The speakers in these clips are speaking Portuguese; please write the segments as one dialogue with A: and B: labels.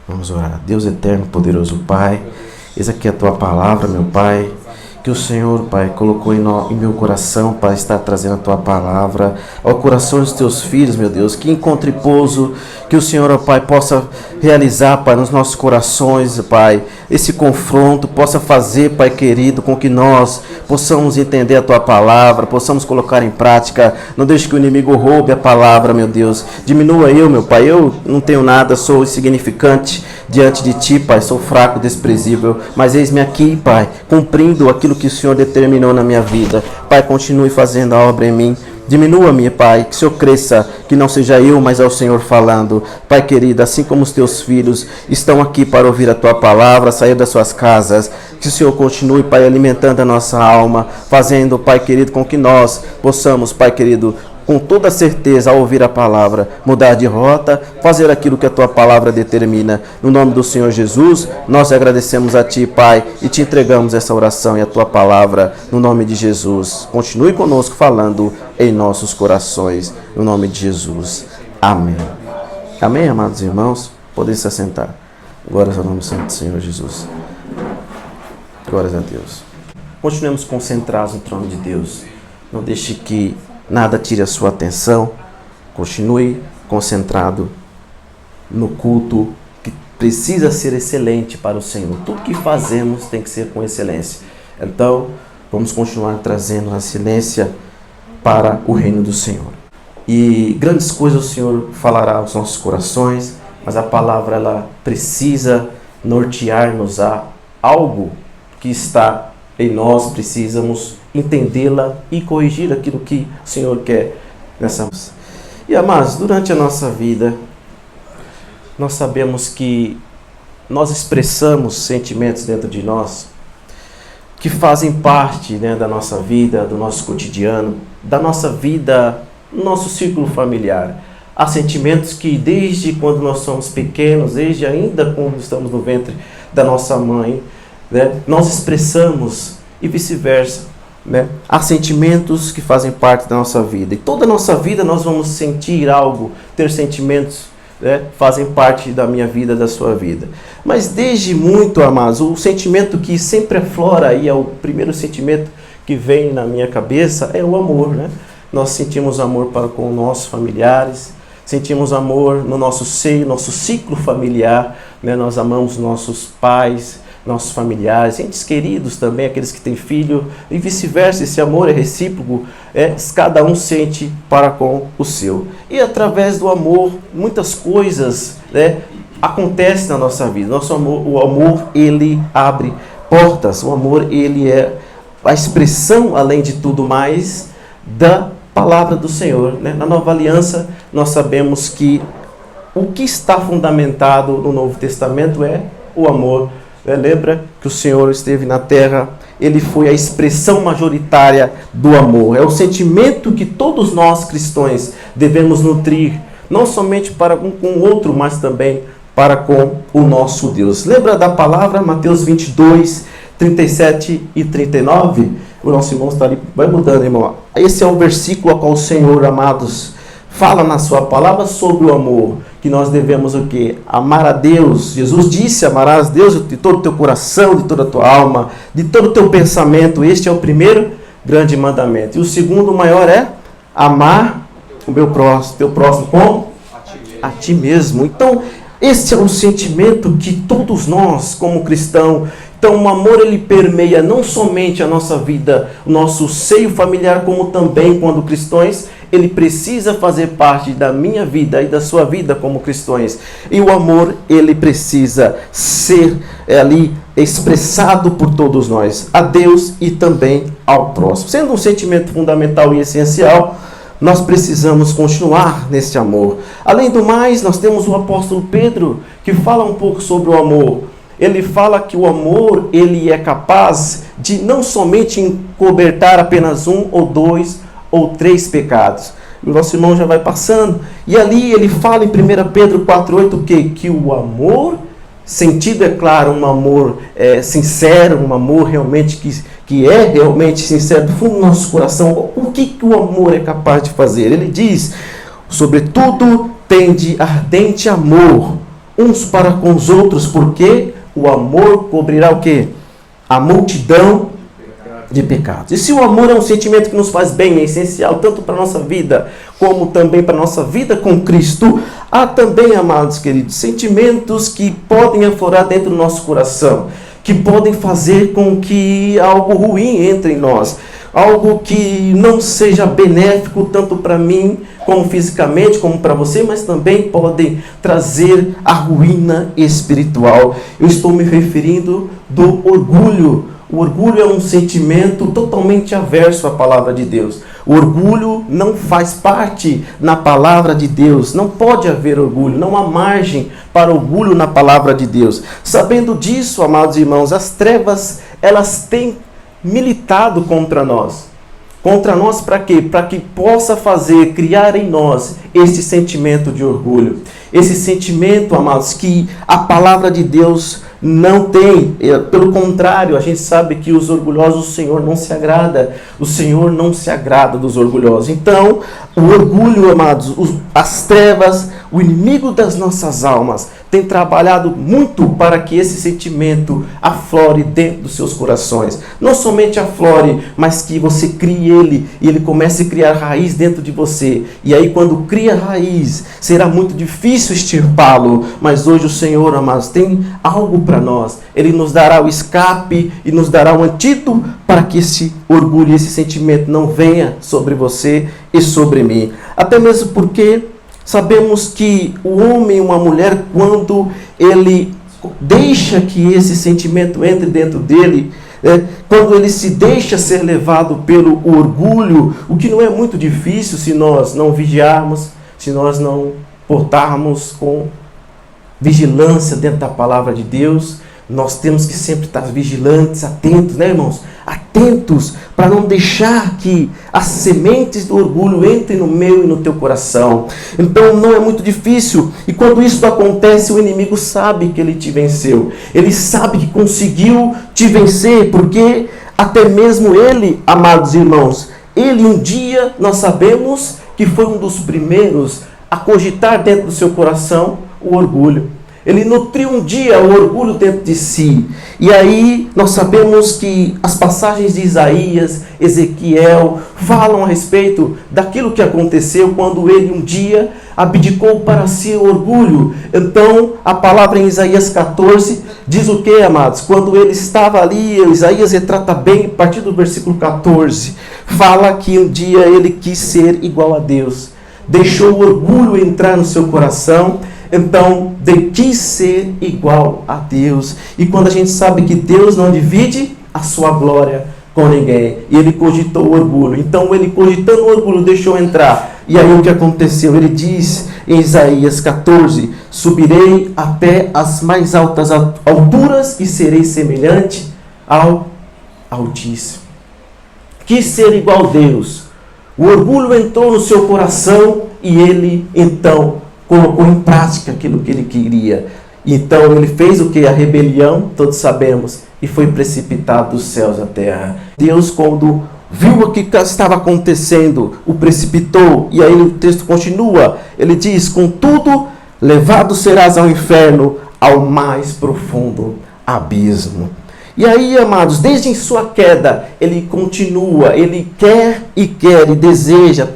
A: Vamos orar. Deus eterno, poderoso Pai, eis aqui a Tua palavra, meu Pai, que o Senhor, Pai, colocou em meu coração para estar trazendo a Tua palavra ao coração dos Teus filhos, meu Deus, que encontre pouso, que o Senhor, ó Pai, possa realizar, Pai, nos nossos corações, Pai, esse confronto, possa fazer, Pai querido, com que nós possamos entender a Tua palavra, possamos colocar em prática. Não deixe que o inimigo roube a palavra, meu Deus. Diminua eu, meu Pai, eu não tenho nada, sou insignificante diante de Ti, Pai, sou fraco, desprezível, mas eis-me aqui, Pai, cumprindo aquilo que o Senhor determinou na minha vida. Pai, continue fazendo a obra em mim. Diminua-me, Pai, que o Senhor cresça, que não seja eu, mas é o Senhor falando. Pai querido, assim como os Teus filhos estão aqui para ouvir a Tua palavra, sair das suas casas, que o Senhor continue, Pai, alimentando a nossa alma, fazendo, Pai querido, com que nós possamos, Pai querido, com toda certeza, ao ouvir a palavra, mudar de rota, fazer aquilo que a Tua palavra determina. No nome do Senhor Jesus, nós agradecemos a Ti, Pai, e Te entregamos essa oração e a Tua palavra, no nome de Jesus. Continue conosco falando em nossos corações, no nome de Jesus. Amém. Amém, amados irmãos? Podem se assentar. Glórias ao nome santo do Senhor Jesus. Glórias a Deus. Continuemos concentrados no trono de Deus. Não deixe que nada tire a sua atenção. Continue concentrado no culto que precisa ser excelente para o Senhor. Tudo que fazemos tem que ser com excelência. Então, vamos continuar trazendo a excelência para o reino do Senhor. E grandes coisas o Senhor falará aos nossos corações, mas a palavra ela precisa nortear-nos a algo que está em nós, precisamos entendê-la e corrigir aquilo que o Senhor quer nessa. E amados, durante a nossa vida, nós sabemos que nós expressamos sentimentos dentro de nós que fazem parte, né, da nossa vida, do nosso cotidiano, da nossa vida, no nosso círculo familiar. Há sentimentos que desde quando nós somos pequenos, desde ainda quando estamos no ventre da nossa mãe, né, nós expressamos e vice-versa. Né? Há sentimentos que fazem parte da nossa vida. E toda a nossa vida nós vamos sentir algo, ter sentimentos, né? Fazem parte da minha vida, da sua vida. Mas desde muito, amados, o sentimento que sempre aflora aí, é o primeiro sentimento que vem na minha cabeça, é o amor. Né? Nós sentimos amor para com nossos familiares, sentimos amor no nosso seio, nosso ciclo familiar. Né? Nós amamos nossos pais, nossos familiares, entes queridos também, aqueles que têm filho, e vice-versa. Esse amor é recíproco, cada um sente para com o seu. E através do amor, muitas coisas, né, acontecem na nossa vida. Nosso amor, o amor, ele abre portas. O amor, ele é a expressão, além de tudo mais, da palavra do Senhor. Né? Na Nova Aliança, nós sabemos que o que está fundamentado no Novo Testamento é o amor. Lembra que o Senhor esteve na terra, Ele foi a expressão majoritária do amor. É o sentimento que todos nós cristãos devemos nutrir, não somente para um com o outro, mas também para com o nosso Deus. Lembra da palavra Mateus 22, 37 e 39? O nosso irmão está ali, vai mudando, irmão. Esse é o versículo ao qual o Senhor, amados, fala na sua palavra sobre o amor, que nós devemos o quê? Amar a Deus. Jesus disse, amarás a Deus de todo o teu coração, de toda a tua alma, de todo o teu pensamento. Este é o primeiro grande mandamento. E o segundo maior é amar o meu próximo, teu próximo como? A ti mesmo. Então, esse é um sentimento que todos nós, como cristãos, então o amor ele permeia não somente a nossa vida, o nosso seio familiar, como também quando cristãos, ele precisa fazer parte da minha vida e da sua vida como cristãos. E o amor, ele precisa ser ali expressado por todos nós, a Deus e também ao próximo. Sendo um sentimento fundamental e essencial, nós precisamos continuar nesse amor. Além do mais, nós temos o apóstolo Pedro, que fala um pouco sobre o amor. Ele fala que o amor, ele é capaz de não somente encobertar apenas um ou dois ou três pecados. O nosso irmão já vai passando. E ali ele fala em 1 Pedro 4,8 o quê? Que o amor, sentido é claro, um amor sincero, um amor realmente que é realmente sincero do fundo do nosso coração. O que o amor é capaz de fazer? Ele diz, sobretudo, tende ardente amor uns para com os outros, porque o amor cobrirá o quê? A multidão de pecados. E se o amor é um sentimento que nos faz bem, é essencial tanto para a nossa vida, como também para a nossa vida com Cristo, há também, amados queridos, sentimentos que podem aflorar dentro do nosso coração, que podem fazer com que algo ruim entre em nós, algo que não seja benéfico tanto para mim, como fisicamente, como para você, mas também podem trazer a ruína espiritual. Eu estou me referindo do orgulho. O orgulho é um sentimento totalmente averso à palavra de Deus. O orgulho não faz parte na palavra de Deus. Não pode haver orgulho. Não há margem para orgulho na palavra de Deus. Sabendo disso, amados irmãos, as trevas, elas têm militado contra nós. Contra nós para quê? Para que possa criar em nós esse sentimento de orgulho. Esse sentimento, amados, que a palavra de Deus não tem. Pelo contrário, a gente sabe que os orgulhosos, o Senhor não se agrada. O Senhor não se agrada dos orgulhosos. Então, o orgulho, amados, as trevas, o inimigo das nossas almas, tem trabalhado muito para que esse sentimento aflore dentro dos seus corações. Não somente aflore, mas que você crie ele e ele comece a criar raiz dentro de você. E aí, quando cria raiz, será muito difícil extirpá-lo. Mas hoje o Senhor, amados, tem algo para nós. Ele nos dará o escape e nos dará um antídoto para que esse orgulho, esse sentimento não venha sobre você e sobre mim. Até mesmo porque sabemos que o homem e uma mulher, quando ele deixa que esse sentimento entre dentro dele, quando ele se deixa ser levado pelo orgulho, o que não é muito difícil se nós não vigiarmos, se nós não portarmos com vigilância dentro da palavra de Deus. Nós temos que sempre estar vigilantes, atentos, né, irmãos? Atentos para não deixar que as sementes do orgulho entrem no meu e no teu coração. Então não é muito difícil. E quando isso acontece, o inimigo sabe que ele te venceu. Ele sabe que conseguiu te vencer, porque até mesmo ele, amados irmãos, ele um dia, nós sabemos que foi um dos primeiros a cogitar dentro do seu coração o orgulho. Ele nutriu um dia o orgulho dentro de si. E aí nós sabemos que as passagens de Isaías, Ezequiel, falam a respeito daquilo que aconteceu quando ele um dia abdicou para si o orgulho. Então a palavra em Isaías 14 diz o que, amados? Quando ele estava ali, Isaías retrata bem, a partir do versículo 14, fala que um dia ele quis ser igual a Deus. Deixou o orgulho entrar no seu coração. Então, quis ser igual a Deus. E quando a gente sabe que Deus não divide a sua glória com ninguém, e ele cogitou o orgulho. Então, ele cogitando o orgulho, deixou entrar. E aí o que aconteceu? Ele diz em Isaías 14, subirei até as mais altas alturas e serei semelhante ao Altíssimo. Quis ser igual a Deus. O orgulho entrou no seu coração e ele, então, colocou em prática aquilo que ele queria. Então ele fez o que? A rebelião, todos sabemos, e foi precipitado dos céus à terra. Deus, quando viu o que estava acontecendo, o precipitou. E aí o texto continua, ele diz, contudo, levado serás ao inferno, ao mais profundo abismo. E aí, amados, desde em sua queda, ele continua, ele quer e deseja,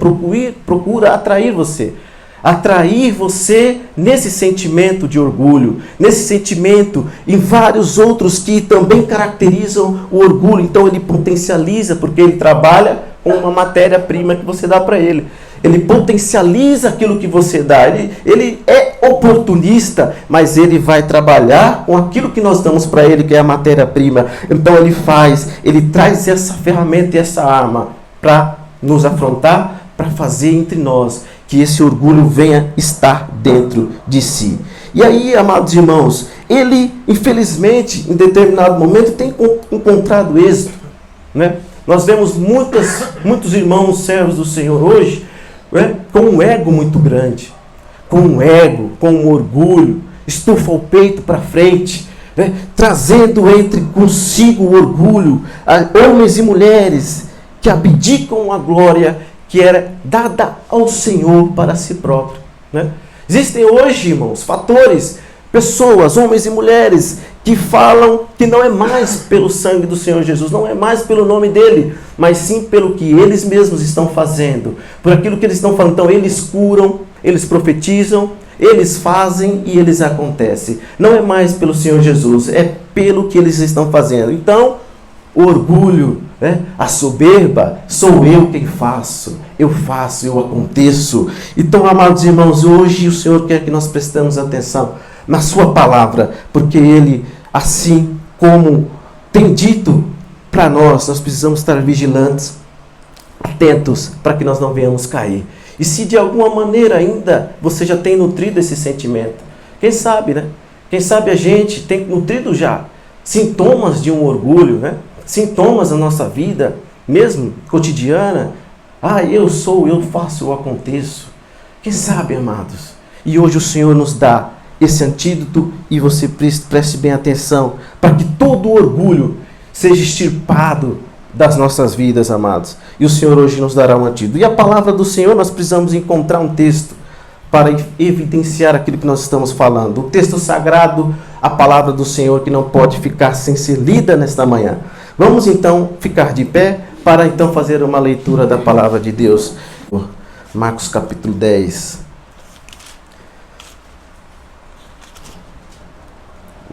A: procura atrair você. Atrair você nesse sentimento de orgulho, nesse sentimento e vários outros que também caracterizam o orgulho. Então ele potencializa, porque ele trabalha com uma matéria-prima que você dá para ele. Ele potencializa aquilo que você dá. Ele é oportunista, mas ele vai trabalhar com aquilo que nós damos para ele, que é a matéria-prima. Então ele traz essa ferramenta e essa arma para nos afrontar, para fazer entre nós que esse orgulho venha estar dentro de si. E aí, amados irmãos, ele, infelizmente, em determinado momento, tem encontrado êxito, né? Nós vemos muitos irmãos, servos do Senhor hoje, né, com um ego muito grande, com um ego, com um orgulho, estufa o peito para frente, né, trazendo entre consigo o orgulho, homens e mulheres que abdicam a glória que era dada ao Senhor para si próprio, né? Existem hoje, irmãos, fatores Pessoas, homens e mulheres, que falam que não é mais pelo sangue do Senhor Jesus, não é mais pelo nome dele, mas sim pelo que eles mesmos estão fazendo, por aquilo que eles estão falando. Então eles curam, eles profetizam, eles fazem e eles acontecem. Não é mais pelo Senhor Jesus, é pelo que eles estão fazendo. Então, o orgulho, a soberba, sou eu quem faço, eu aconteço. Então, amados irmãos, hoje o Senhor quer que nós prestemos atenção na sua palavra, porque Ele, assim como tem dito para nós precisamos estar vigilantes, atentos, para que nós não venhamos cair. E se de alguma maneira ainda você já tem nutrido esse sentimento, quem sabe, né? Quem sabe a gente tem nutrido já sintomas de um orgulho, né? Sintomas da nossa vida, mesmo cotidiana. Eu sou, eu faço, eu aconteço. Quem sabe, amados? E hoje o Senhor nos dá esse antídoto e você preste bem atenção para que todo o orgulho seja extirpado das nossas vidas, amados. E o Senhor hoje nos dará um antídoto. E a palavra do Senhor, nós precisamos encontrar um texto para evidenciar aquilo que nós estamos falando. O texto sagrado, a palavra do Senhor, que não pode ficar sem ser lida nesta manhã. Vamos então ficar de pé para então fazer uma leitura da palavra de Deus. Marcos capítulo 10.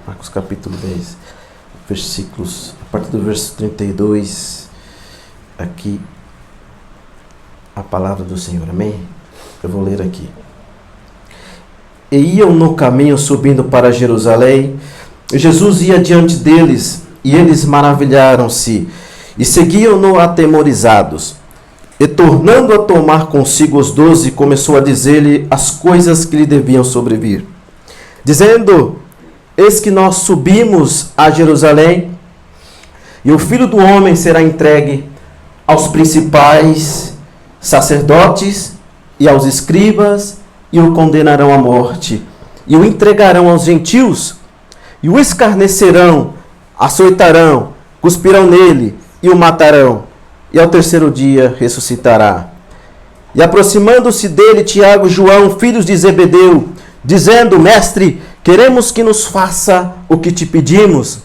A: Marcos capítulo 10, versículos, a partir do verso 32, aqui a palavra do Senhor, amém? Eu vou ler aqui. E iam no caminho subindo para Jerusalém, e Jesus ia diante deles, e eles maravilharam-se, e seguiam-no atemorizados. E tornando a tomar consigo os 12, começou a dizer-lhe as coisas que lhe deviam sobrevir, dizendo: eis que nós subimos a Jerusalém, e o Filho do Homem será entregue aos principais sacerdotes e aos escribas, e o condenarão à morte, e o entregarão aos gentios, e o escarnecerão, açoitarão, cuspirão nele, e o matarão, e ao terceiro dia ressuscitará. E aproximando-se dele Tiago e João, filhos de Zebedeu, dizendo: Mestre, queremos que nos faça o que te pedimos.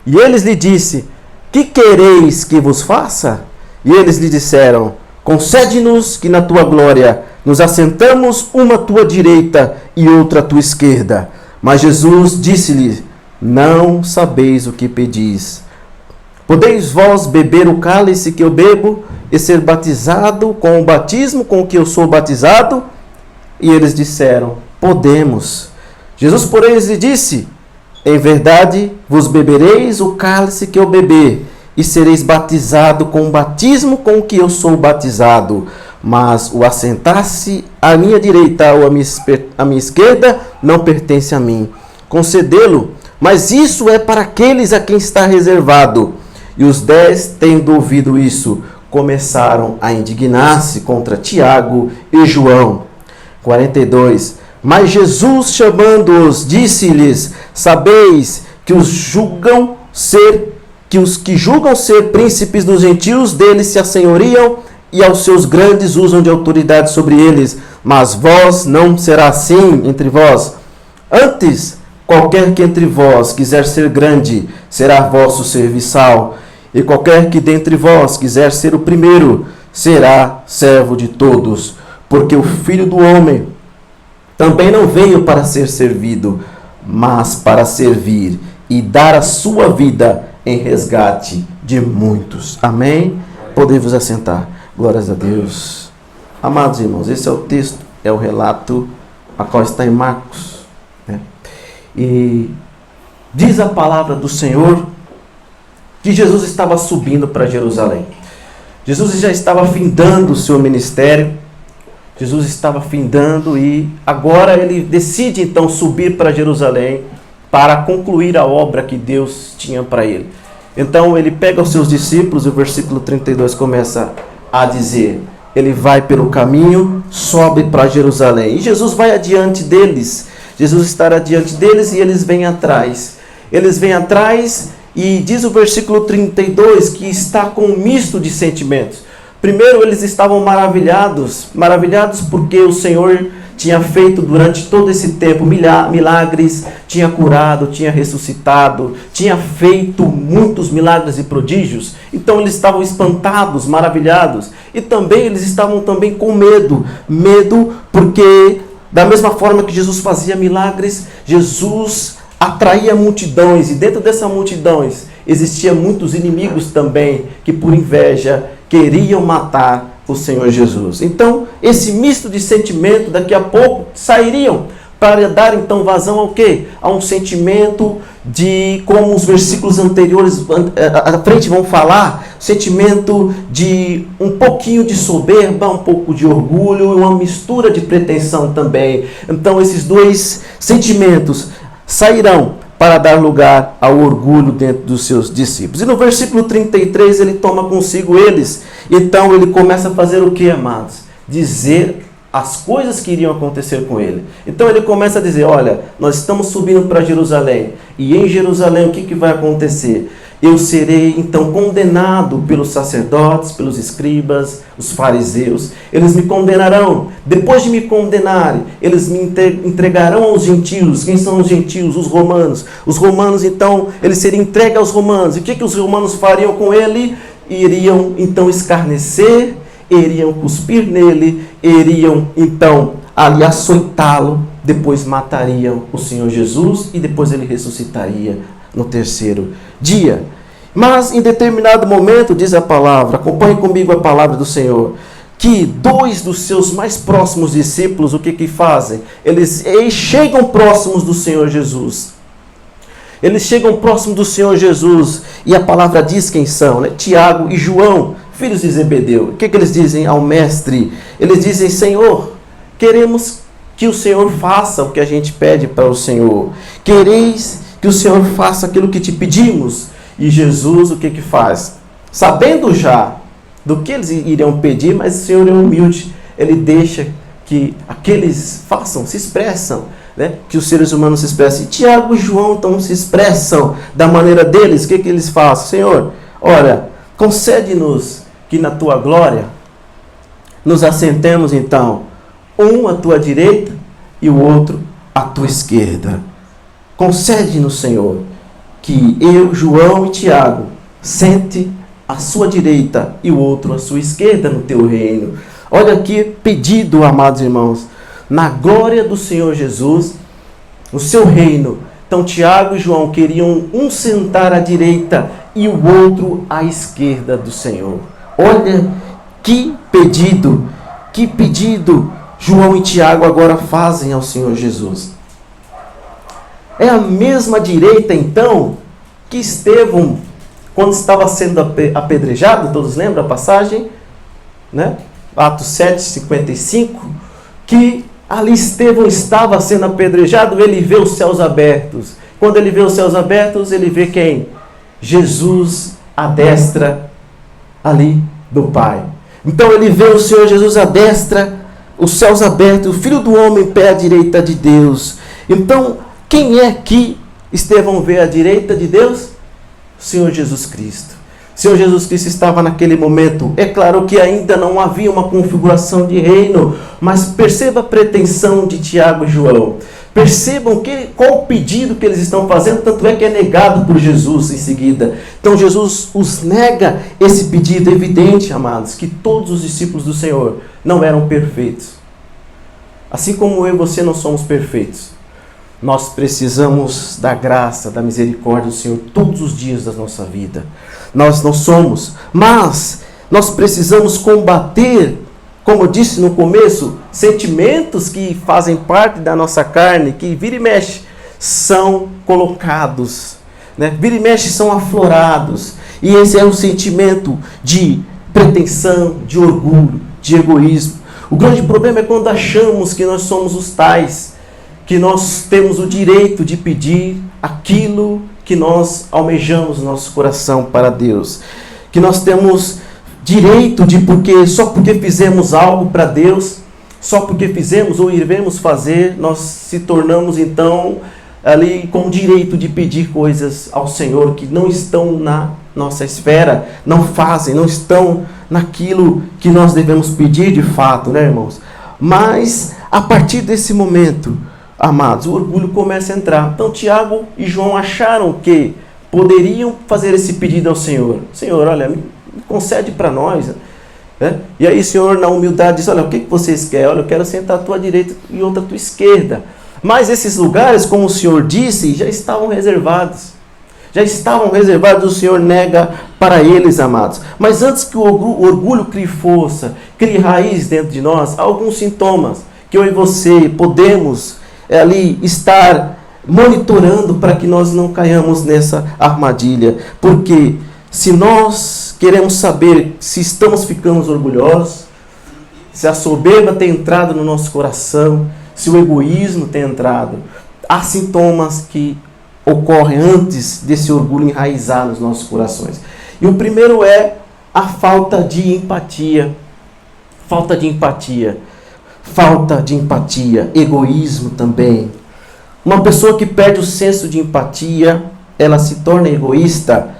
A: E eles lhe disse: que quereis que vos faça? E eles lhe disseram: concede-nos que na tua glória nos assentamos uma à tua direita e outra à tua esquerda. Mas Jesus disse-lhe: não sabeis o que pedis. Podeis vós beber o cálice que eu bebo e ser batizado com o batismo com que eu sou batizado? E eles disseram: podemos. Jesus, porém, lhe disse: em verdade vos bebereis o cálice que eu beber, e sereis batizado com o batismo com que eu sou batizado. Mas o assentar-se à minha direita ou à minha esquerda não pertence a mim. Concedê-lo, mas isso é para aqueles a quem está reservado. E os 10, tendo ouvido isso, começaram a indignar-se contra Tiago e João. 42. Mas Jesus, chamando-os, disse-lhes: sabeis que os que julgam ser príncipes dos gentios deles se assenhoriam, e aos seus grandes usam de autoridade sobre eles. Mas vós não será assim entre vós. Antes, qualquer que entre vós quiser ser grande, será vosso serviçal. E qualquer que dentre vós quiser ser o primeiro, será servo de todos. Porque o Filho do Homem também não veio para ser servido, mas para servir e dar a sua vida em resgate de muitos. Amém? Podemos assentar. Glórias a Deus. Amados irmãos, esse é o texto, é o relato a qual está em Marcos, né? E diz a palavra do Senhor que Jesus estava subindo para Jerusalém. Jesus já estava findando o seu ministério. Jesus estava findando e agora ele decide então subir para Jerusalém para concluir a obra que Deus tinha para ele. Então ele pega os seus discípulos, e o versículo 32 começa a dizer: ele vai pelo caminho, sobe para Jerusalém. E Jesus vai adiante deles. Jesus estará diante deles e eles vêm atrás. Eles vêm atrás e diz o versículo 32 que está com um misto de sentimentos. Primeiro, eles estavam maravilhados porque o Senhor tinha feito durante todo esse tempo milagres, tinha curado, tinha ressuscitado, tinha feito muitos milagres e prodígios. Então eles estavam espantados, maravilhados, e também eles estavam também com medo porque da mesma forma que Jesus fazia milagres, Jesus atraía multidões, e dentro dessas multidões existiam muitos inimigos também que por inveja queriam matar o Senhor Jesus. Então, esse misto de sentimento, daqui a pouco, sairiam para dar então vazão ao quê? A um sentimento de, como os versículos anteriores à frente vão falar, sentimento de um pouquinho de soberba, um pouco de orgulho e uma mistura de pretensão também. Então, esses dois sentimentos sairão para dar lugar ao orgulho dentro dos seus discípulos. E no versículo 33 ele toma consigo eles. Então ele começa a fazer o que, amados? Dizer as coisas que iriam acontecer com ele. Então ele começa a dizer, olha, nós estamos subindo para Jerusalém. E em Jerusalém o que vai acontecer? Eu serei então condenado pelos sacerdotes, pelos escribas, os fariseus. Eles me condenarão. Depois de me condenarem, eles me entregarão aos gentios. Quem são os gentios? Os romanos. Os romanos, então, ele seria entregue aos romanos. E o que os romanos fariam com ele? Iriam então escarnecer, iriam cuspir nele, iriam então ali açoitá-lo. Depois matariam o Senhor Jesus e depois ele ressuscitaria no terceiro dia. Mas em determinado momento, diz a palavra, acompanhe comigo a palavra do Senhor, que dois dos seus mais próximos discípulos, o que fazem? Eles chegam próximos do Senhor Jesus. Eles chegam próximos do Senhor Jesus e a palavra diz quem são, né? Tiago e João, filhos de Zebedeu. O que eles dizem ao mestre? Eles dizem, Senhor, queremos que o Senhor faça o que a gente pede para o Senhor. Quereis que o Senhor faça aquilo que te pedimos? E Jesus o que faz? Sabendo já do que eles iriam pedir, mas o Senhor é humilde. Ele deixa que aqueles façam, se expressam, né? Que os seres humanos se expressem. E Tiago e João então se expressam da maneira deles. O que eles fazem? Senhor, olha, concede-nos que na tua glória nos assentemos então, um à tua direita e o outro à tua esquerda. Concede-nos, Senhor, que eu, João e Tiago, sente à sua direita e o outro à sua esquerda no teu reino. Olha aqui, pedido, amados irmãos, na glória do Senhor Jesus, no seu reino. Então Tiago e João queriam um sentar à direita e o outro à esquerda do Senhor. Olha que pedido João e Tiago agora fazem ao Senhor Jesus. É a mesma direita, então, que Estevão, quando estava sendo apedrejado, todos lembram a passagem? Né? Atos 7, 55, que ali Estevão estava sendo apedrejado, ele vê os céus abertos. Quando ele vê os céus abertos, ele vê quem? Jesus à destra ali do Pai. Então ele vê o Senhor Jesus à destra, os céus abertos, o Filho do Homem em pé à direita de Deus. Então, quem é que Estevão vê à direita de Deus? O Senhor Jesus Cristo. O Senhor Jesus Cristo estava naquele momento. É claro que ainda não havia uma configuração de reino, mas perceba a pretensão de Tiago e João. Percebam qual o pedido que eles estão fazendo, tanto é que é negado por Jesus em seguida. Então Jesus os nega esse pedido. É evidente, amados, que todos os discípulos do Senhor não eram perfeitos. Assim como eu e você não somos perfeitos. Nós precisamos da graça, da misericórdia do Senhor todos os dias da nossa vida. Nós não somos, mas nós precisamos combater, como eu disse no começo, sentimentos que fazem parte da nossa carne, que vira e mexe, são colocados, né? Vira e mexe, são aflorados. E esse é um sentimento de pretensão, de orgulho, de egoísmo. O grande problema é quando achamos que nós somos os tais, que nós temos o direito de pedir aquilo que nós almejamos no nosso coração para Deus. Que nós temos direito de, só porque fizemos algo para Deus, só porque fizemos ou iremos fazer, nós se tornamos então ali com o direito de pedir coisas ao Senhor que não estão na nossa esfera, não fazem, não estão naquilo que nós devemos pedir de fato, né, irmãos? Mas A partir desse momento, amados, o orgulho começa a entrar. Então Tiago e João acharam que poderiam fazer esse pedido ao Senhor. Senhor, olha, me concede para nós. Né? E aí o Senhor, na humildade, diz, olha, o que vocês querem? Olha, eu quero sentar à tua direita e outra à tua esquerda. Mas esses lugares, como o Senhor disse, já estavam reservados. Já estavam reservados, o Senhor nega para eles, amados. Mas antes que o orgulho crie força, crie raiz dentro de nós, há alguns sintomas que eu e você podemos ali estar monitorando para que nós não caiamos nessa armadilha. Porque se nós queremos saber se estamos ficando orgulhosos, se a soberba tem entrado no nosso coração, se o egoísmo tem entrado, há sintomas que ocorrem antes desse orgulho enraizar nos nossos corações. E o primeiro é a falta de empatia. Falta de empatia. Falta de empatia. Egoísmo também. Uma pessoa que perde o senso de empatia, ela se torna egoísta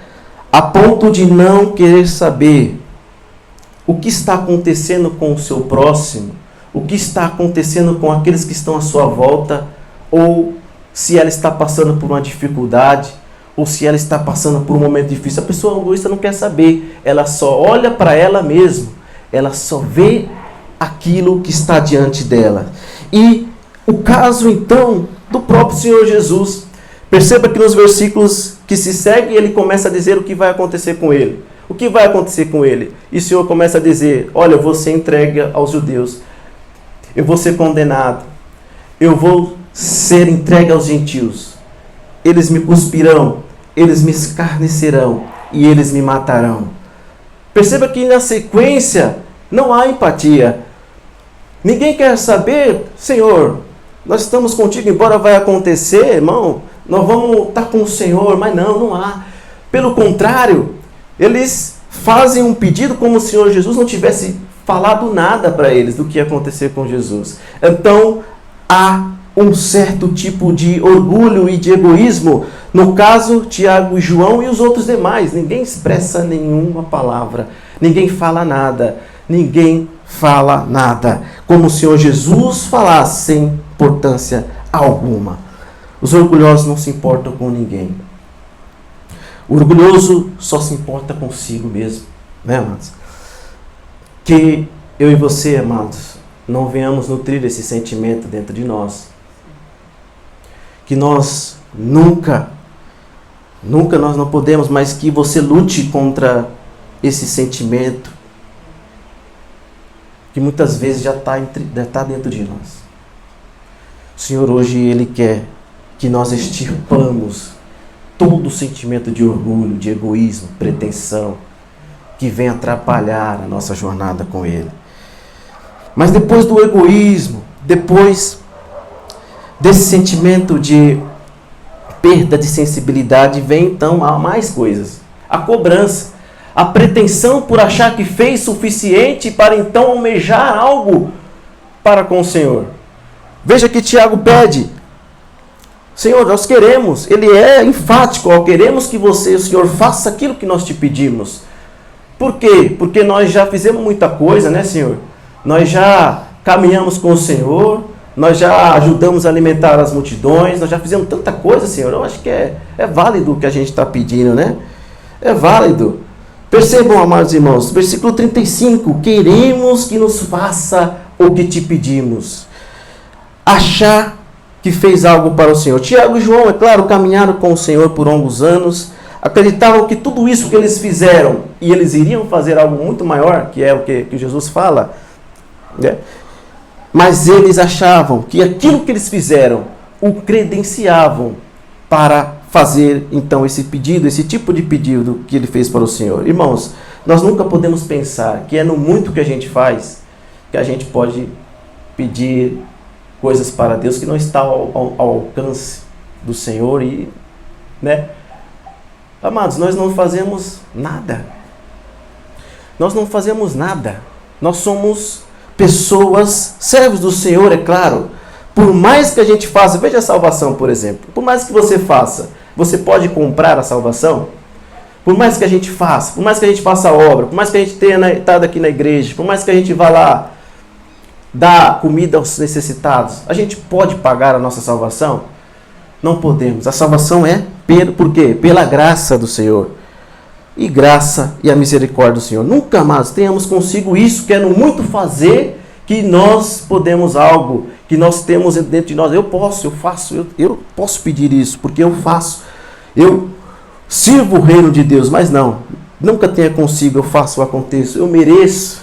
A: a ponto de não querer saber o que está acontecendo com o seu próximo, o que está acontecendo com aqueles que estão à sua volta, ou se ela está passando por uma dificuldade, ou se ela está passando por um momento difícil. A pessoa egoísta não quer saber, ela só olha para ela mesma, ela só vê aquilo que está diante dela. E o caso então do próprio Senhor Jesus, perceba que nos versículos que se seguem, ele começa a dizer o que vai acontecer com ele. O que vai acontecer com ele? E o Senhor começa a dizer, olha, eu vou ser entregue aos judeus, eu vou ser condenado, eu vou ser entregue aos gentios, eles me cuspirão, eles me escarnecerão e eles me matarão. Perceba que na sequência não há empatia. Ninguém quer saber, Senhor, nós estamos contigo, embora vai acontecer, irmão, nós vamos estar com o Senhor, mas não há. Pelo contrário, eles fazem um pedido como se o Senhor Jesus não tivesse falado nada para eles do que ia acontecer com Jesus. Então, há um certo tipo de orgulho e de egoísmo. No caso, Tiago e João e os outros demais. Ninguém expressa nenhuma palavra. Ninguém fala nada. Ninguém fala nada. Como se o Senhor Jesus falasse sem importância alguma. Os orgulhosos não se importam com ninguém. O orgulhoso só se importa consigo mesmo. Né, amados? Que eu e você, amados, não venhamos nutrir esse sentimento dentro de nós. Que nós nunca nós não podemos, mas que você lute contra esse sentimento que muitas vezes já está dentro de nós. O Senhor hoje, Ele quer que nós extirpamos todo o sentimento de orgulho, de egoísmo, pretensão, que vem atrapalhar a nossa jornada com Ele. Mas depois do egoísmo, depois desse sentimento de perda de sensibilidade, vem então a mais coisas. A cobrança, a pretensão por achar que fez suficiente para então almejar algo para com o Senhor. Veja que Tiago pede, Senhor, nós queremos, ele é enfático, queremos que você, o Senhor, faça aquilo que nós te pedimos. Por quê? Porque nós já fizemos muita coisa, né, Senhor? Nós já caminhamos com o Senhor, nós já ajudamos a alimentar as multidões, nós já fizemos tanta coisa, Senhor. Eu acho que é válido o que a gente está pedindo, né? É válido. Percebam, amados irmãos, versículo 35, queremos que nos faça o que te pedimos. Achar que fez algo para o Senhor. Tiago e João, é claro, caminharam com o Senhor por longos anos, acreditavam que tudo isso que eles fizeram, e eles iriam fazer algo muito maior, que é o que Jesus fala, né? Mas eles achavam que aquilo que eles fizeram o credenciavam para fazer então esse pedido, esse tipo de pedido que ele fez para o Senhor. Irmãos, nós nunca podemos pensar que é no muito que a gente faz que a gente pode pedir coisas para Deus que não está ao alcance do Senhor. E, né? Amados, nós não fazemos nada. Nós não fazemos nada. Nós somos pessoas, servos do Senhor, é claro. Por mais que a gente faça, veja a salvação, por exemplo. Por mais que você faça, você pode comprar a salvação? Por mais que a gente faça, por mais que a gente faça a obra, por mais que a gente tenha estado aqui na igreja, por mais que a gente vá lá dar comida aos necessitados, a gente pode pagar a nossa salvação? Não podemos. A salvação é por quê? Pela graça do Senhor. E graça e a misericórdia do Senhor. Nunca mais tenhamos consigo isso, querendo muito fazer, que nós podemos algo, que nós temos dentro de nós. Eu posso pedir isso, porque eu faço. Eu sirvo o reino de Deus, mas não. Nunca tenha consigo, eu faço, eu aconteço, eu mereço.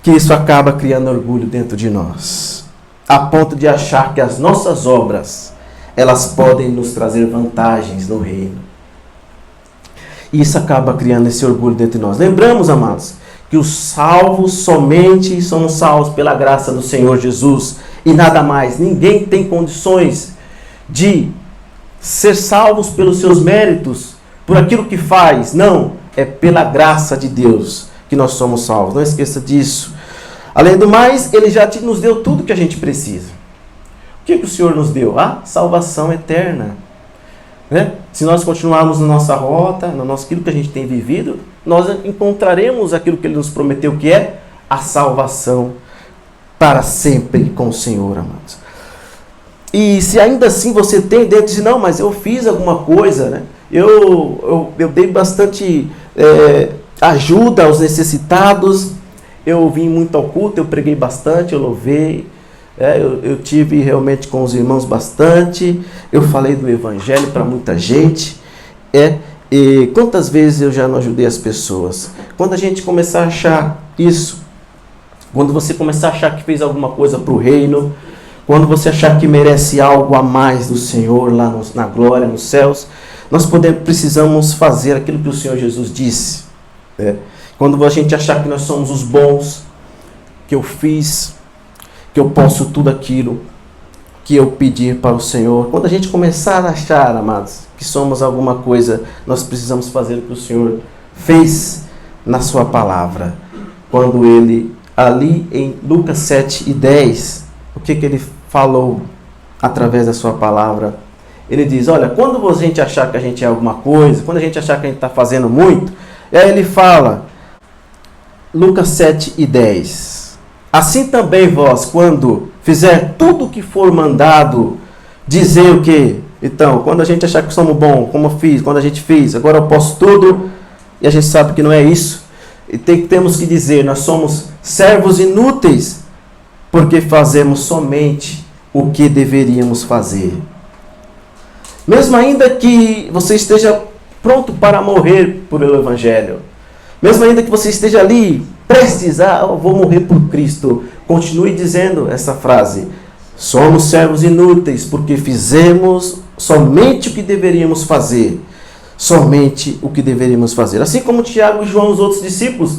A: Que isso acaba criando orgulho dentro de nós. A ponto de achar que as nossas obras, elas podem nos trazer vantagens no reino. E isso acaba criando esse orgulho dentro de nós. Lembramos, amados, que os salvos somente somos salvos pela graça do Senhor Jesus e nada mais. Ninguém tem condições de ser salvos pelos seus méritos, por aquilo que faz. Não, é pela graça de Deus que nós somos salvos. Não esqueça disso. Além do mais, Ele já nos deu tudo que a gente precisa. O que o Senhor nos deu? A salvação eterna. Né? Se nós continuarmos na nossa rota, aquilo que a gente tem vivido, nós encontraremos aquilo que Ele nos prometeu, que é a salvação para sempre com o Senhor, amados. E se ainda assim você tem dentro de não, mas eu fiz alguma coisa, né? Eu dei bastante ajuda aos necessitados, eu vim muito ao culto, eu preguei bastante, eu louvei, eu tive realmente com os irmãos bastante, eu falei do Evangelho para muita gente, e quantas vezes eu já não ajudei as pessoas? Quando a gente começar a achar isso, quando você começar a achar que fez alguma coisa para o reino, quando você achar que merece algo a mais do Senhor lá na glória, nos céus, nós precisamos fazer aquilo que o Senhor Jesus disse. Quando a gente achar que nós somos os bons, que eu fiz, que eu posso tudo aquilo que eu pedir para o Senhor. Quando a gente começar a achar, amados, que somos alguma coisa, nós precisamos fazer o que o Senhor fez na sua palavra. Quando Ele, ali em Lucas 7:10, o que Ele falou através da sua palavra? Ele diz, olha, quando a gente achar que a gente é alguma coisa, quando a gente achar que a gente está fazendo muito, aí Ele fala, Lucas 7:10, assim também vós, quando fizer tudo o que for mandado, dizer o quê? Então, quando a gente achar que somos bons, como eu fiz, quando a gente fez, agora eu posso tudo, e a gente sabe que não é isso, e temos que dizer, nós somos servos inúteis, porque fazemos somente o que deveríamos fazer. Mesmo ainda que você esteja pronto para morrer pelo Evangelho, mesmo ainda que você esteja ali, prestes vou morrer por Cristo, continue dizendo essa frase, somos servos inúteis, porque fizemos somente o que deveríamos fazer, somente o que deveríamos fazer. Assim como Tiago e João, os outros discípulos,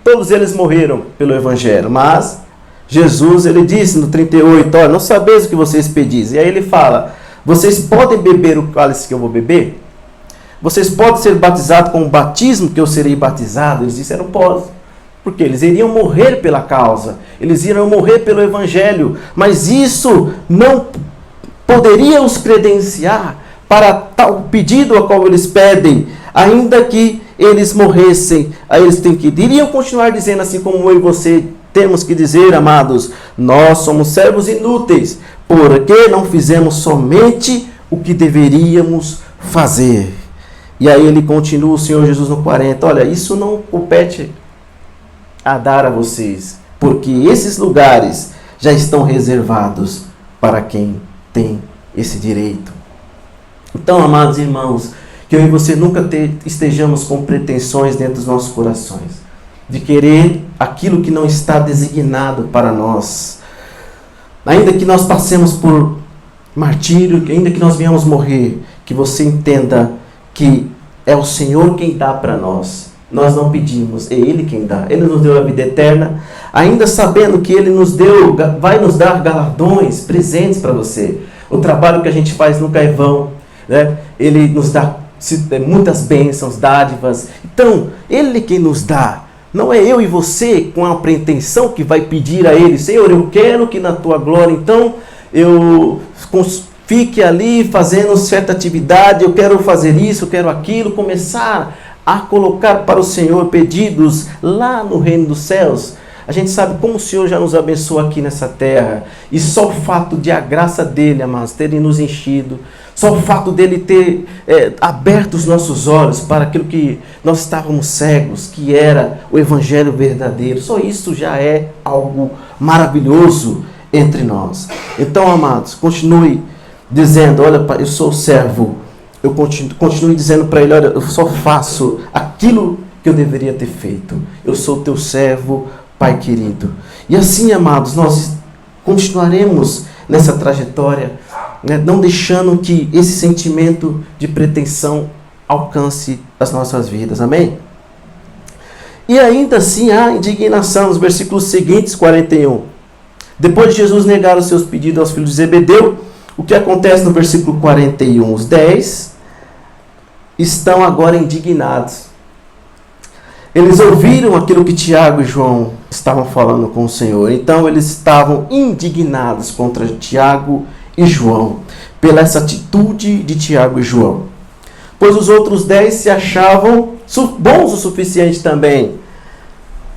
A: todos eles morreram pelo Evangelho, mas Jesus, Ele disse no 38, olha, não sabeis o que vocês pedis, e aí Ele fala, vocês podem beber o cálice que eu vou beber? Vocês podem ser batizados com o batismo que eu serei batizado? Eles disseram, pode. Porque eles iriam morrer pela causa. Eles iriam morrer pelo Evangelho. Mas isso não poderia os credenciar para tal pedido a qual eles pedem. Ainda que eles morressem. Aí eles iriam continuar dizendo assim como eu e você temos que dizer, amados. Nós somos servos inúteis. Porque não fizemos somente o que deveríamos fazer. E aí ele continua, o Senhor Jesus no 40, olha, isso não compete a dar a vocês, porque esses lugares já estão reservados para quem tem esse direito. Então, amados irmãos, que eu e você nunca estejamos com pretensões dentro dos nossos corações, de querer aquilo que não está designado para nós. Ainda que nós passemos por martírio, ainda que nós venhamos morrer, que você entenda que é o Senhor quem dá para nós. Nós não pedimos, é Ele quem dá. Ele nos deu a vida eterna, ainda sabendo que Ele nos deu, vai nos dar galardões, presentes para você. O trabalho que a gente faz nunca é vão, né? Ele nos dá muitas bênçãos, dádivas. Então, Ele quem nos dá. Não é eu e você com a pretensão que vai pedir a Ele, Senhor, eu quero que na Tua glória, então, eu fique ali fazendo certa atividade, eu quero fazer isso, eu quero aquilo, começar a colocar para o Senhor pedidos lá no reino dos céus. A gente sabe como o Senhor já nos abençoa aqui nessa terra. E só o fato de a graça dele, amados, terem nos enchido, só o fato dele ter aberto os nossos olhos para aquilo que nós estávamos cegos, que era o evangelho verdadeiro, só isso já é algo maravilhoso entre nós. Então, amados, continue dizendo: olha, pai, eu sou servo. Eu continue dizendo para ele: olha, eu só faço aquilo que eu deveria ter feito. Eu sou teu servo, Pai querido. E assim, amados, nós continuaremos nessa trajetória, né, não deixando que esse sentimento de pretensão alcance as nossas vidas. Amém? E ainda assim há indignação nos versículos seguintes, 41. Depois de Jesus negar os seus pedidos aos filhos de Zebedeu, o que acontece no versículo 41? Os 10 estão agora indignados. Eles ouviram aquilo que Tiago e João estavam falando com o Senhor. Então eles estavam indignados contra Tiago e João, pela essa atitude de Tiago e João. Pois os outros 10 se achavam bons o suficiente também.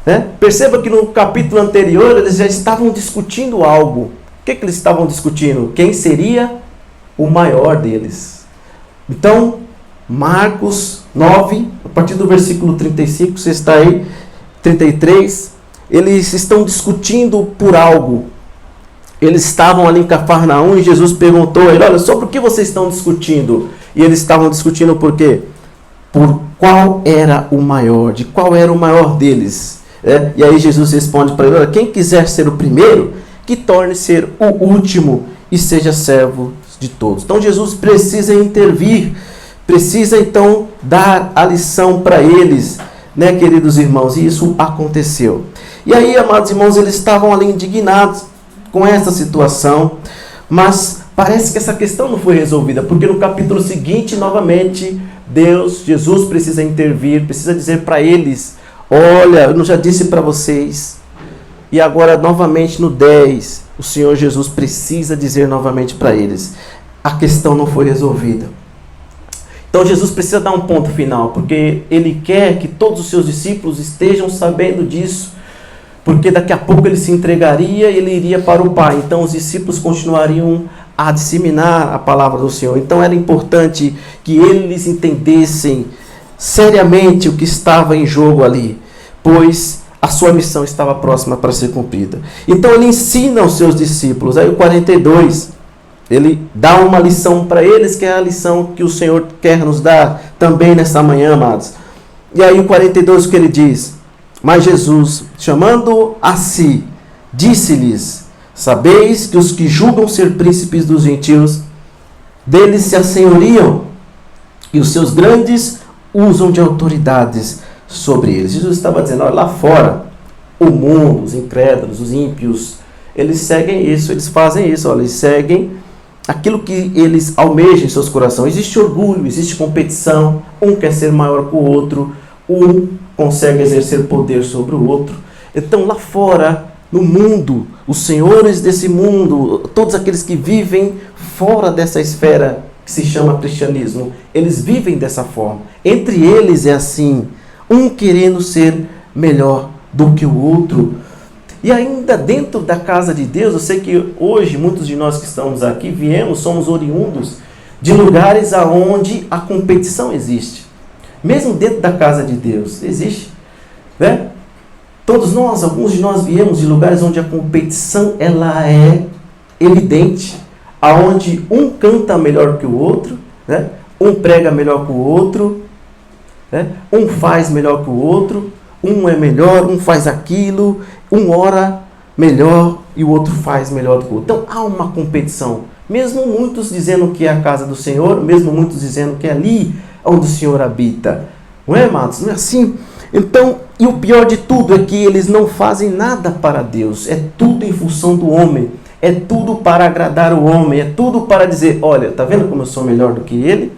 A: Né? Perceba que no capítulo anterior eles já estavam discutindo algo. O que eles estavam discutindo? Quem seria o maior deles? Então, Marcos 9, a partir do versículo 35, você está aí, 33, eles estão discutindo por algo. Eles estavam ali em Cafarnaum e Jesus perguntou a ele: olha, sobre o que vocês estão discutindo? E eles estavam discutindo por quê? Por qual era o maior, de qual era o maior deles. E aí Jesus responde para ele: olha, quem quiser ser o primeiro, que torne ser o último e seja servo de todos. Então Jesus precisa intervir, precisa então dar a lição para eles, né, queridos irmãos? E isso aconteceu. E aí, amados irmãos, eles estavam ali indignados com essa situação, mas parece que essa questão não foi resolvida, porque no capítulo seguinte, novamente, Jesus precisa intervir, precisa dizer para eles: olha, eu já disse para vocês. E agora, novamente, no 10, o Senhor Jesus precisa dizer novamente para eles: a questão não foi resolvida. Então Jesus precisa dar um ponto final, porque Ele quer que todos os seus discípulos estejam sabendo disso, porque daqui a pouco Ele se entregaria e Ele iria para o Pai. Então os discípulos continuariam a disseminar a palavra do Senhor. Então era importante que eles entendessem seriamente o que estava em jogo ali, pois a sua missão estava próxima para ser cumprida. Então Ele ensina aos seus discípulos. Aí o 42... Ele dá uma lição para eles, que é a lição que o Senhor quer nos dar também nessa manhã, amados. E aí o 42, o que ele diz? Mas Jesus, chamando a si, disse-lhes: sabeis que os que julgam ser príncipes dos gentios, deles se assenhoriam, e os seus grandes usam de autoridades sobre eles. Jesus estava dizendo: olha, lá fora, o mundo, os incrédulos, os ímpios, eles seguem isso, eles fazem isso, olha, eles seguem aquilo que eles almejam em seus corações. Existe orgulho, existe competição, um quer ser maior que o outro, um consegue exercer poder sobre o outro. Então lá fora, no mundo, os senhores desse mundo, todos aqueles que vivem fora dessa esfera que se chama cristianismo, eles vivem dessa forma. Entre eles é assim, um querendo ser melhor do que o outro. E ainda dentro da casa de Deus, eu sei que hoje muitos de nós que estamos aqui somos oriundos de lugares aonde a competição existe. Mesmo dentro da casa de Deus, existe, né? Todos nós, alguns de nós viemos de lugares onde a competição ela é evidente, aonde um canta melhor que o outro, né? Um prega melhor que o outro, né? Um faz melhor que o outro, um é melhor, um faz aquilo, um ora melhor e o outro faz melhor do que o outro. Então há uma competição, mesmo muitos dizendo que é a casa do Senhor, mesmo muitos dizendo que é ali onde o Senhor habita. Não é, amados? Não é assim? Então, e o pior de tudo é que eles não fazem nada para Deus, é tudo em função do homem, é tudo para agradar o homem, é tudo para dizer: olha, tá vendo como eu sou melhor do que ele?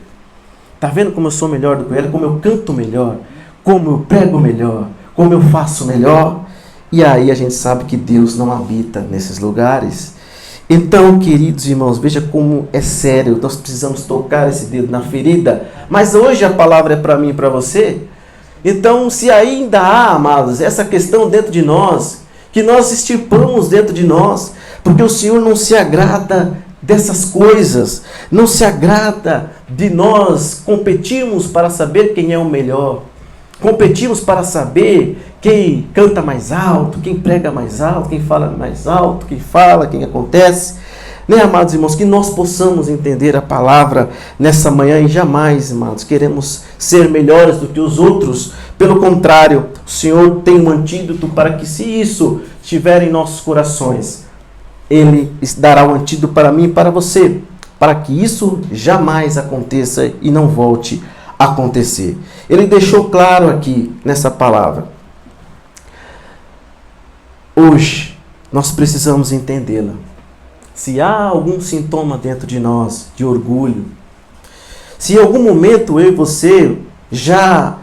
A: Tá vendo como eu sou melhor do que ele? Como eu canto melhor, como eu prego melhor, como eu faço melhor. E aí a gente sabe que Deus não habita nesses lugares. Então, queridos irmãos, veja como é sério, nós precisamos tocar esse dedo na ferida. Mas hoje a palavra é para mim e para você. Então, se ainda há, amados, essa questão dentro de nós, que nós extirpamos dentro de nós, porque o Senhor não se agrada dessas coisas, não se agrada de nós competirmos para saber quem é o melhor, competimos para saber quem canta mais alto, quem prega mais alto, quem fala mais alto, quem fala, quem acontece. Né, amados irmãos, que nós possamos entender a palavra nessa manhã e jamais, amados, queremos ser melhores do que os outros. Pelo contrário, o Senhor tem um antídoto para que, se isso estiver em nossos corações, Ele dará um antídoto para mim e para você, para que isso jamais aconteça e não volte a acontecer. Ele deixou claro aqui nessa palavra. Hoje, nós precisamos entendê-la. Se há algum sintoma dentro de nós de orgulho, se em algum momento eu e você já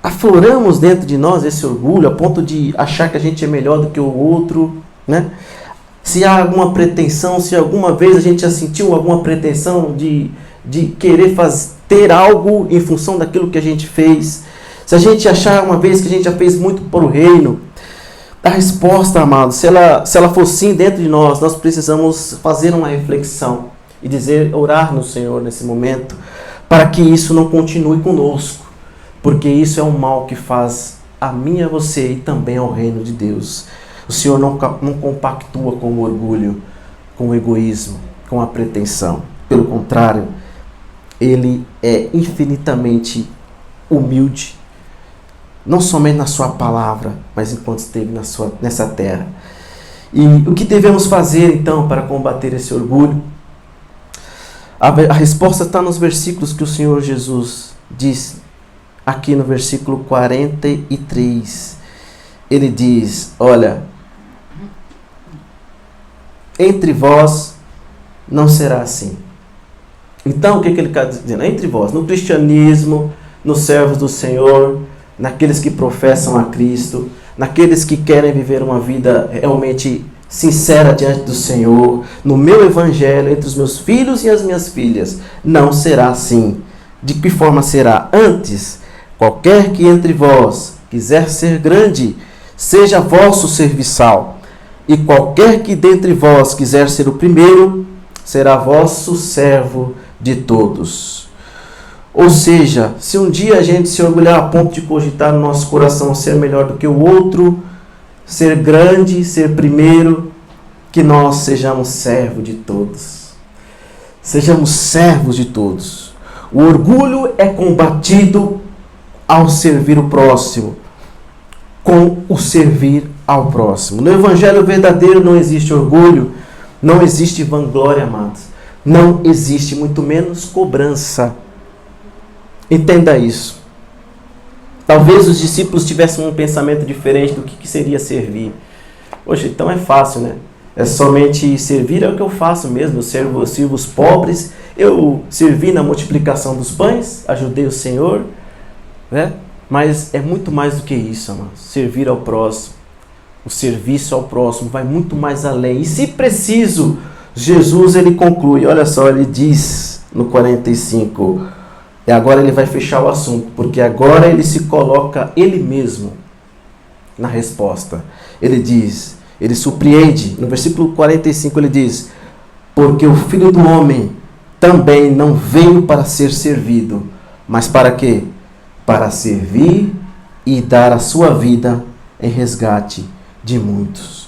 A: afloramos dentro de nós esse orgulho, a ponto de achar que a gente é melhor do que o outro, né? Se há alguma pretensão, se alguma vez a gente já sentiu alguma pretensão de querer ter algo em função daquilo que a gente fez, se a gente achar uma vez que a gente já fez muito para o reino, a resposta, amados, se ela for sim dentro de nós, nós precisamos fazer uma reflexão e orar no Senhor nesse momento, para que isso não continue conosco, porque isso é um mal que faz a mim e a você e também ao reino de Deus. O Senhor não compactua com o orgulho, com o egoísmo, com a pretensão. Pelo contrário, Ele é infinitamente humilde, não somente na sua palavra, mas enquanto esteve nessa terra. E o que devemos fazer então para combater esse orgulho? A resposta está nos versículos que o Senhor Jesus diz, aqui no versículo 43. Ele diz, olha, entre vós não será assim. Então o que ele está dizendo? Entre vós, no cristianismo, nos servos do Senhor, naqueles que professam a Cristo, naqueles que querem viver uma vida realmente sincera diante do Senhor, no meu evangelho, entre os meus filhos e as minhas filhas, não será assim. De que forma será? Antes, qualquer que entre vós quiser ser grande, seja vosso serviçal, e qualquer que dentre vós quiser ser o primeiro, será vosso servo de todos. Ou seja, se um dia a gente se orgulhar a ponto de cogitar no nosso coração ser melhor do que o outro, ser grande, ser primeiro, que nós sejamos servos de todos. Sejamos servos de todos. O orgulho é combatido ao servir o próximo, com o servir ao próximo. No Evangelho verdadeiro não existe orgulho, não existe vanglória, amados. Não existe, muito menos cobrança. Entenda isso. Talvez os discípulos tivessem um pensamento diferente do que seria servir. Poxa, então é fácil, né? É somente servir, é o que eu faço mesmo. Eu sirvo os pobres, eu servi na multiplicação dos pães, ajudei o Senhor, né? Mas é muito mais do que isso, amados. Servir ao próximo, o serviço ao próximo vai muito mais além. E se preciso, Jesus ele conclui, olha só, ele diz no 45, e agora ele vai fechar o assunto, porque agora ele se coloca ele mesmo na resposta. Ele diz, ele surpreende, no versículo 45 ele diz, porque o Filho do Homem também não veio para ser servido, mas para quê? Para servir e dar a sua vida em resgate de muitos.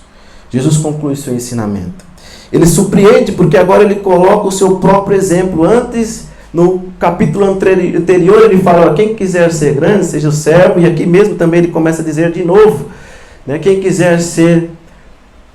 A: Jesus conclui seu ensinamento. Ele surpreende porque agora ele coloca o seu próprio exemplo. Antes, no capítulo anterior, ele fala, quem quiser ser grande, seja o servo. E aqui mesmo também ele começa a dizer de novo, né, quem quiser ser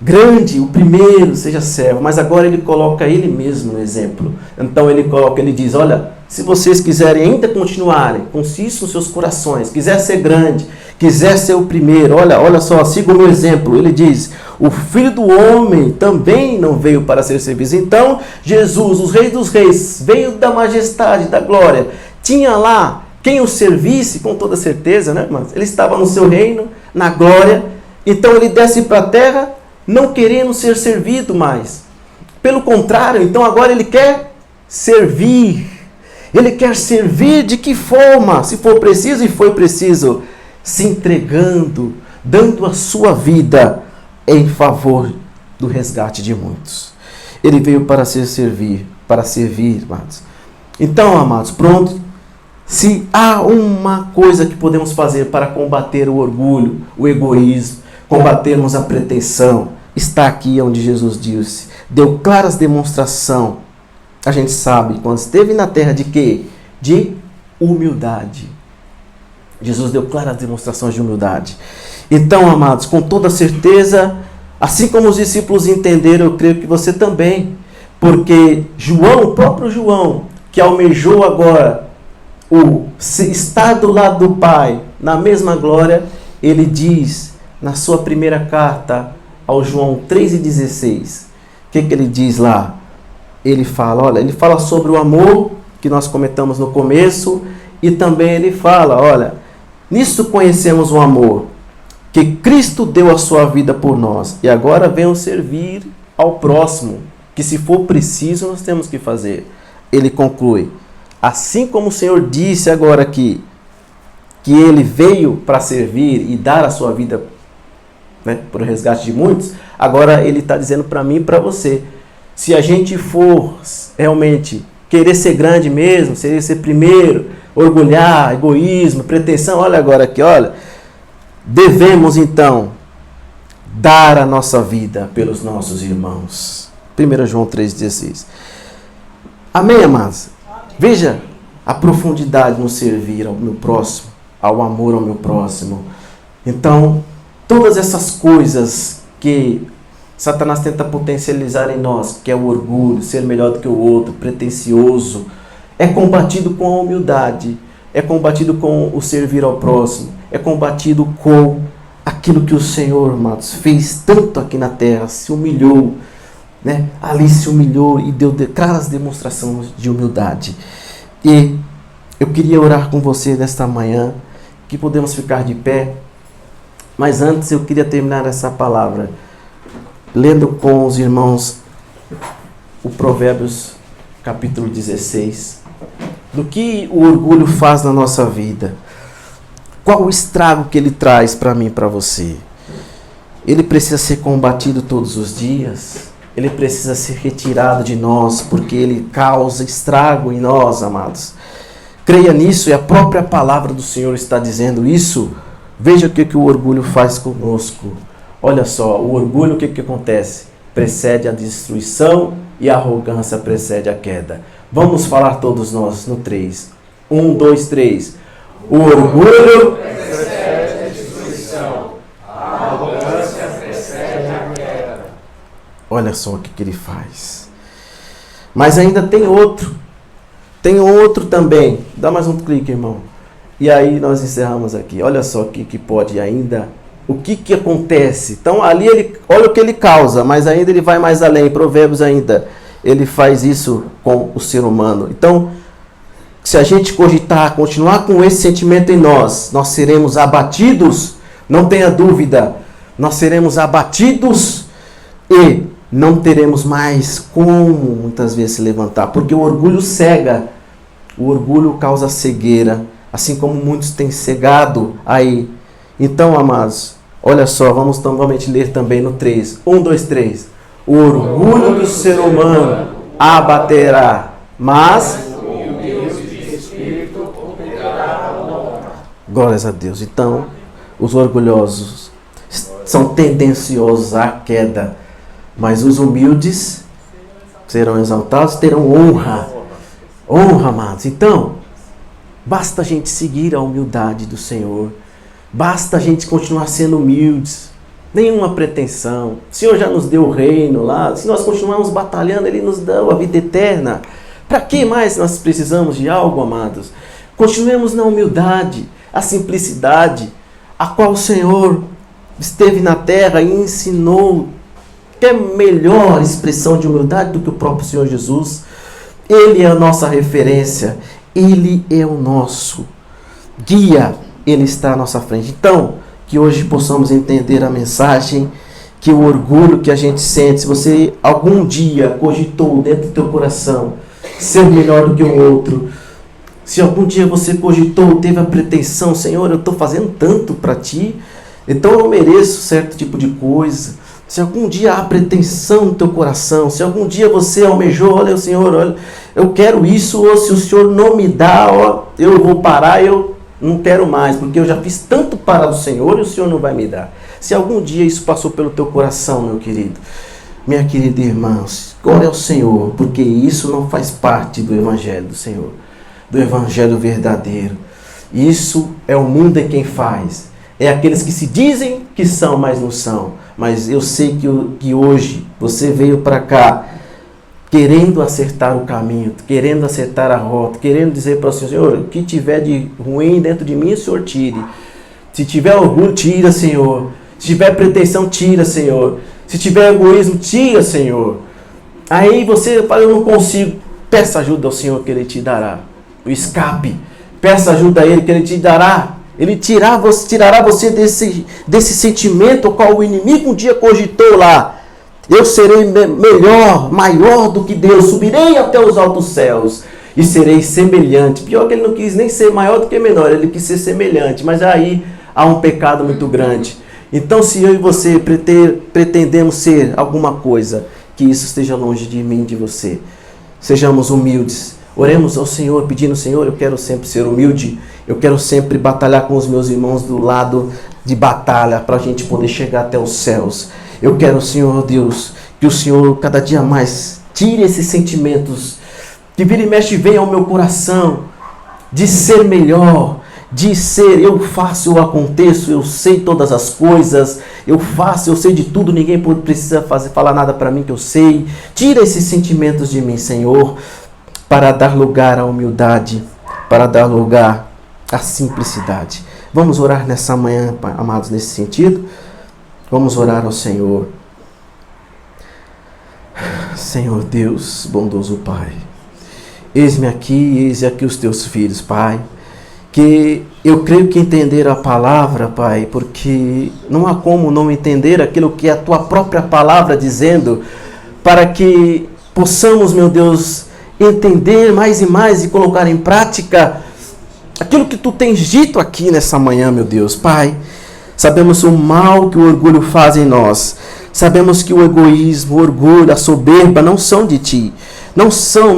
A: grande, o primeiro, seja servo. Mas agora ele coloca ele mesmo no exemplo. Então ele diz, olha, se vocês quiserem ainda continuarem com isso nos seus corações, quiser ser grande, quiser ser o primeiro, olha só, siga o meu exemplo. Ele diz, o Filho do Homem também não veio para ser servido. Então, Jesus, os Reis dos Reis, veio da majestade, da glória. Tinha lá quem o servisse, com toda certeza, né, irmãos? Ele estava no seu reino, na glória. Então, ele desce para a terra, não querendo ser servido mais. Pelo contrário, então agora ele quer servir. Ele quer servir de que forma? Se for preciso, e foi preciso, se entregando, dando a sua vida em favor do resgate de muitos. Ele veio para servir, amados. Então, amados, pronto. Se há uma coisa que podemos fazer para combater o orgulho, o egoísmo, combatermos a pretensão, está aqui onde Jesus disse, deu claras demonstração. A gente sabe, quando esteve na terra de quê? De humildade. Jesus deu claras demonstrações de humildade. Então, amados, com toda certeza, assim como os discípulos entenderam, eu creio que você também. Porque João, o próprio João, que almejou agora estar do lado do Pai, na mesma glória, ele diz na sua primeira carta ao João 3,16. O que ele diz lá? Ele fala sobre o amor que nós comentamos no começo, e também ele fala, olha, nisso conhecemos o amor, que Cristo deu a sua vida por nós, e agora venham servir ao próximo, que se for preciso nós temos que fazer. Ele conclui, assim como o Senhor disse agora aqui, que ele veio para servir e dar a sua vida, né, para o resgate de muitos, agora ele está dizendo para mim e para você, se a gente for realmente querer ser grande mesmo, ser primeiro, orgulhar, egoísmo, pretensão, olha agora aqui, olha, devemos então dar a nossa vida pelos nossos irmãos. 1 João 3,16. Amém, amados? Veja a profundidade no servir ao meu próximo, ao amor ao meu próximo. Então, todas essas coisas que Satanás tenta potencializar em nós, que é o orgulho, ser melhor do que o outro, pretensioso, é combatido com a humildade, é combatido com o servir ao próximo, é combatido com aquilo que o Senhor, amados, fez tanto aqui na terra, se humilhou, né? Ali se humilhou e deu claras demonstrações de humildade. E eu queria orar com você nesta manhã, que podemos ficar de pé, mas antes eu queria terminar essa palavra lendo com os irmãos o Provérbios capítulo 16, do que o orgulho faz na nossa vida, qual o estrago que ele traz para mim e para você. Ele precisa ser combatido todos os dias, ele precisa ser retirado de nós, porque ele causa estrago em nós, amados. Creia nisso, e a própria palavra do Senhor está dizendo isso. Veja o que o orgulho faz conosco. Olha só, o orgulho, o que acontece? Precede a destruição e a arrogância precede a queda. Vamos falar todos nós no 3. 1, 2, 3. O orgulho precede a destruição, a arrogância precede a queda. Olha só o que ele faz. Mas ainda tem outro. Tem outro também. Dá mais um clique, irmão. E aí nós encerramos aqui. Olha só o que pode ainda... O que acontece? Então ali olha o que ele causa, mas ainda ele vai mais além. Provérbios ainda, ele faz isso com o ser humano. Então, se a gente cogitar, continuar com esse sentimento em nós, nós seremos abatidos, não tenha dúvida, nós seremos abatidos e não teremos mais como muitas vezes se levantar, porque o orgulho cega, o orgulho causa cegueira, assim como muitos têm cegado aí. Então, amados, olha só, vamos novamente ler também no 3. 1, 2, 3. O orgulho do ser humano abaterá, mas o humilde de espírito obterá a honra. Glórias a Deus. Então, os orgulhosos são tendenciosos à queda, mas os humildes serão exaltados, terão honra. Honra, amados. Então, basta a gente seguir a humildade do Senhor. Basta a gente continuar sendo humildes, nenhuma pretensão. O Senhor já nos deu o reino lá, se nós continuarmos batalhando, Ele nos dá a vida eterna. Para que mais nós precisamos de algo, amados? Continuemos na humildade, a simplicidade, a qual o Senhor esteve na terra e ensinou. Que é melhor expressão de humildade do que o próprio Senhor Jesus. Ele é a nossa referência, Ele é o nosso guia. Ele está à nossa frente. Então, que hoje possamos entender a mensagem, que o orgulho que a gente sente, se você algum dia cogitou dentro do teu coração ser melhor do que o outro, se algum dia você cogitou, teve a pretensão, Senhor, eu estou fazendo tanto para Ti, então eu mereço certo tipo de coisa. Se algum dia há pretensão no teu coração, se algum dia você almejou, olha, Senhor, olha, eu quero isso, ou se o Senhor não me dá, ó, eu vou parar, eu não quero mais, porque eu já fiz tanto para o Senhor e o Senhor não vai me dar. Se algum dia isso passou pelo teu coração, meu querido, minha querida irmã, glória ao Senhor, porque isso não faz parte do Evangelho do Senhor, do Evangelho verdadeiro. Isso é o mundo em quem faz. É aqueles que se dizem que são, mas não são. Mas eu sei que hoje você veio para cá querendo acertar o caminho, querendo acertar a rota, querendo dizer para o Senhor, o que tiver de ruim dentro de mim, o Senhor tire. Se tiver orgulho, tira, Senhor. Se tiver pretensão, tira, Senhor. Se tiver egoísmo, tira, Senhor. Aí você fala, eu não consigo. Peça ajuda ao Senhor que Ele te dará. O escape. Peça ajuda a Ele que Ele te dará. Ele tirará você desse sentimento ao qual o inimigo um dia cogitou lá. Eu serei melhor, maior do que Deus. Subirei até os altos céus e serei semelhante. Pior que ele não quis nem ser maior do que menor. Ele quis ser semelhante. Mas aí há um pecado muito grande. Então se eu e você pretendemos ser alguma coisa, que isso esteja longe de mim e de você. Sejamos humildes. Oremos ao Senhor, pedindo, Senhor, eu quero sempre ser humilde. Eu quero sempre batalhar com os meus irmãos do lado de batalha para a gente poder chegar até os céus. Eu quero, Senhor Deus, que o Senhor cada dia mais tire esses sentimentos que vira e mexe venha ao meu coração de ser melhor, de ser eu faço, eu aconteço, eu sei todas as coisas, eu faço, eu sei de tudo, ninguém precisa falar nada para mim que eu sei. Tira esses sentimentos de mim, Senhor, para dar lugar à humildade, para dar lugar à simplicidade. Vamos orar nessa manhã, amados, nesse sentido? Vamos orar ao Senhor. Senhor Deus, bondoso Pai, eis-me aqui, eis aqui os teus filhos, Pai, que eu creio que entenderam a palavra, Pai, porque não há como não entender aquilo que é a tua própria palavra dizendo, para que possamos, meu Deus, entender mais e mais e colocar em prática aquilo que tu tens dito aqui nessa manhã, meu Deus. Pai, sabemos o mal que o orgulho faz em nós. Sabemos que o egoísmo, o orgulho, a soberba não são de ti. Não são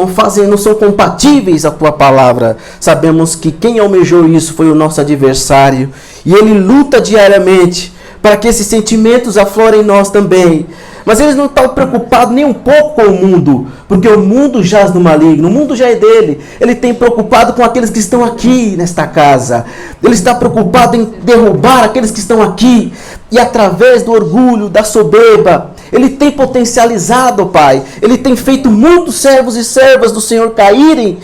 A: compatíveis à tua palavra. Sabemos que quem almejou isso foi o nosso adversário. E ele luta diariamente para que esses sentimentos aflorem em nós também. Mas eles não estão preocupados nem um pouco com o mundo, porque o mundo jaz no maligno, o mundo já é dele. Ele tem preocupado com aqueles que estão aqui nesta casa. Ele está preocupado em derrubar aqueles que estão aqui. E através do orgulho, da soberba, ele tem potencializado, Pai. Ele tem feito muitos servos e servas do Senhor caírem,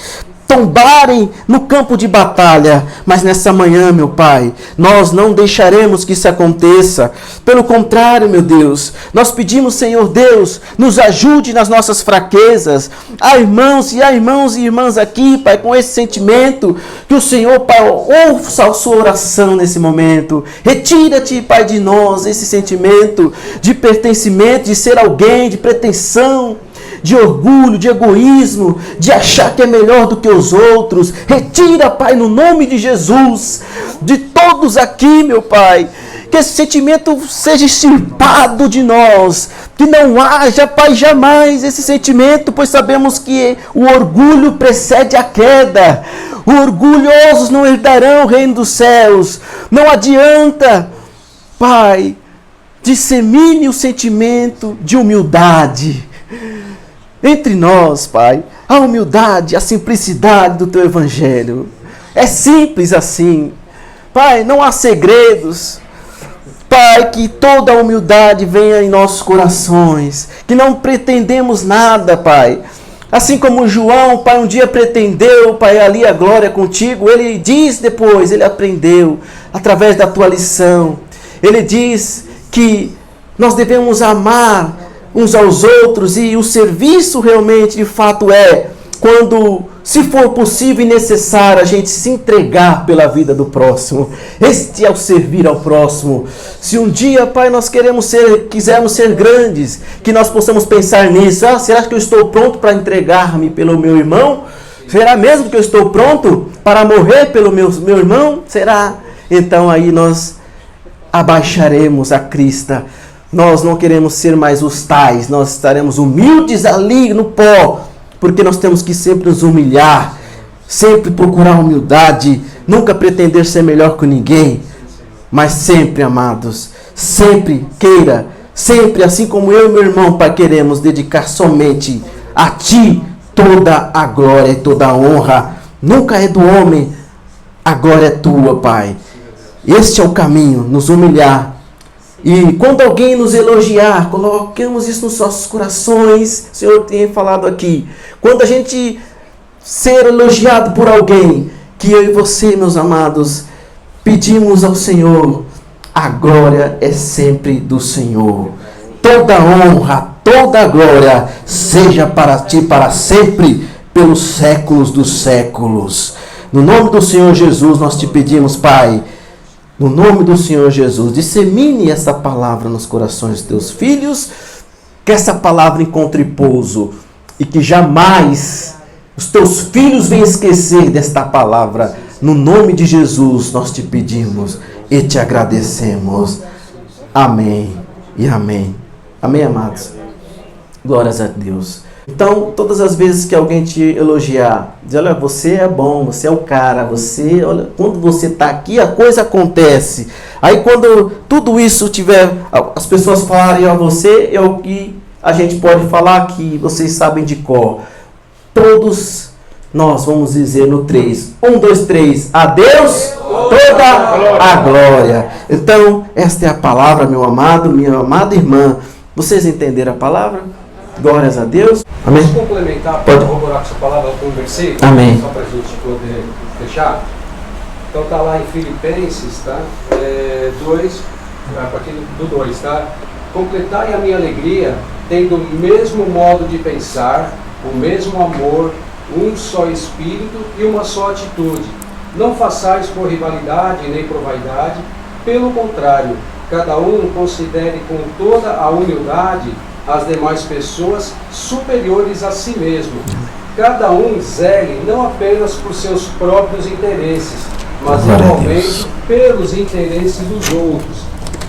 A: tombarem no campo de batalha. Mas nessa manhã, meu Pai, nós não deixaremos que isso aconteça. Pelo contrário, meu Deus, nós pedimos, Senhor Deus, nos ajude nas nossas fraquezas. Há irmãos e irmãs aqui, Pai, com esse sentimento, que o Senhor, Pai, ouça a sua oração nesse momento. Retira-te, Pai, de nós esse sentimento de pertencimento, de ser alguém, de pretensão, de orgulho, de egoísmo, de achar que é melhor do que os outros. Retira, Pai, no nome de Jesus, de todos aqui, meu Pai, que esse sentimento seja extirpado de nós, que não haja, Pai, jamais esse sentimento, pois sabemos que o orgulho precede a queda. Os orgulhosos não herdarão o reino dos céus. Não adianta, Pai, dissemine o sentimento de humildade entre nós, Pai, a humildade, a simplicidade do Teu Evangelho. É simples assim. Pai, não há segredos. Pai, que toda a humildade venha em nossos corações, que não pretendemos nada, Pai. Assim como João, Pai, um dia pretendeu, Pai, ali a glória contigo, ele diz depois, ele aprendeu, através da tua lição. Ele diz que nós devemos amar uns aos outros, e o serviço realmente, de fato, é quando, se for possível e necessário, a gente se entregar pela vida do próximo. Este é o servir ao próximo. Se um dia, Pai, nós quisermos ser grandes, que nós possamos pensar nisso. Será que eu estou pronto para entregar-me pelo meu irmão? Será mesmo que eu estou pronto para morrer pelo meu irmão? Será? Então aí nós abaixaremos a crista. Nós não queremos ser mais os tais, nós estaremos humildes ali no pó, porque nós temos que sempre nos humilhar, sempre procurar humildade, nunca pretender ser melhor que ninguém, mas sempre, amados, sempre queira, sempre, assim como eu e meu irmão, Pai, queremos dedicar somente a Ti toda a glória e toda a honra. Nunca é do homem, a glória é Tua, Pai. Este é o caminho, nos humilhar. E quando alguém nos elogiar, coloquemos isso nos nossos corações. O Senhor tem falado aqui. Quando a gente ser elogiado por alguém, que eu e você, meus amados, pedimos ao Senhor, a glória é sempre do Senhor. Toda honra, toda glória seja para Ti para sempre, pelos séculos dos séculos. No nome do Senhor Jesus nós te pedimos, Pai, no nome do Senhor Jesus, dissemine essa palavra nos corações dos teus filhos, que essa palavra encontre pouso e que jamais os teus filhos venham esquecer desta palavra. No nome de Jesus nós te pedimos e te agradecemos. Amém e amém. Amém, amados? Glórias a Deus. Então, todas as vezes que alguém te elogiar, diz, olha, você é bom, você é o cara, você, olha, quando você está aqui, a coisa acontece. Aí quando tudo isso tiver, as pessoas falarem a você, é o que a gente pode falar que vocês sabem de cor. Todos nós vamos dizer no 3. 1, 2, 3. A Deus toda a glória. Então, esta é a palavra, meu amado, minha amada irmã. Vocês entenderam a palavra? Glórias a Deus. Amém.
B: Posso complementar, para corroborar com essa palavra com um versículo?
A: Amém.
B: Só para a gente poder fechar. Então está lá em Filipenses, tá? 2, a partir do 2, tá? Completai a minha alegria, tendo o mesmo modo de pensar, o mesmo amor, um só espírito e uma só atitude. Não façais por rivalidade nem por vaidade, pelo contrário, cada um considere com toda a humildade as demais pessoas superiores a si mesmo. Cada um zele não apenas por seus próprios interesses, mas igualmente pelos interesses dos outros.